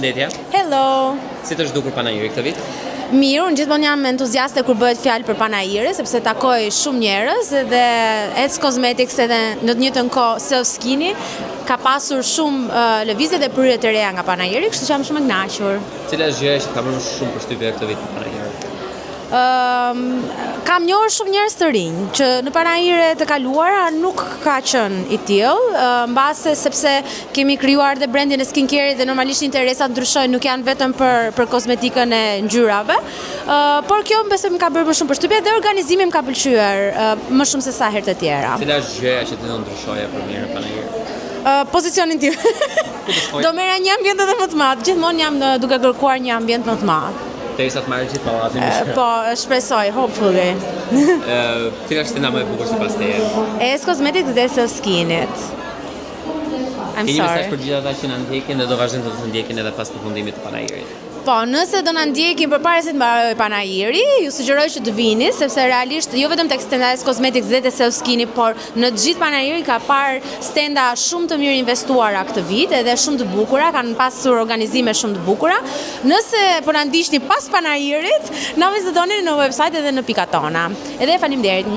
Ndetja, Hello! si të zhdukur panajiri këtë vit? Mirë, unë gjithmonë jam entuziaste kur bëhet fjalë për panajiri, sepse takoj shumë njerëz dhe Ec Cosmetics edhe në të njëjtën kohë Self Skinny ka pasur shumë lëvizje dhe prirje të reja nga panajiri, kështu që jam shumë e kënaqur. Cila është gjëja që ka bërë më shumë përshtypje këtë vit në panajiri? Kam njohur shumë njerëz të rinj që në panajire të kaluara nuk ka qenë i tillë, mbase sepse kemi krijuar dhe brandin e skincare dhe normalisht interesat ndryshojnë, nuk janë vetëm për kozmetikën e ngjyrave, por kjo besoj më ka bërë më shumë përshtypje dhe organizimi më ka pëlqyer më shumë se sa herë të tjera. Cila është gjëja që ti do ndryshoje për mirë në panajiri? Pozicionin tim. Do merra një ambient edhe më të madh. Gjithmonë jam duke kërkuar një ambient më të madh. Derisa të marrë gjithë pallatin. Po, shpresoj, hopefully. Cila është tenda më e bukur sipas teje? Ec Cosmetics dhe Self Skinny-t. I'm Keni mesazh sorry. për gjithë ata që na ndjekin dhe do vazhdojnë të të ndjekin edhe pas përfundimit të panajirit? Po, nëse do na ndjekin përpara se të mbarojë panajiri, ju sugjeroj që të vini, sepse realisht jo vetëm tek stenda Ec Cosmetics dhe te Self Skinny, por në të gjithë panajirin ka parë stenda shumë të mirë investuara këtë vit, edhe shumë të bukura, kanë pasur organizime shumë të bukura. Nëse po na ndiqni pas panajirit, na vizitoni në website edhe në pikat tona. Edhe faleminderit.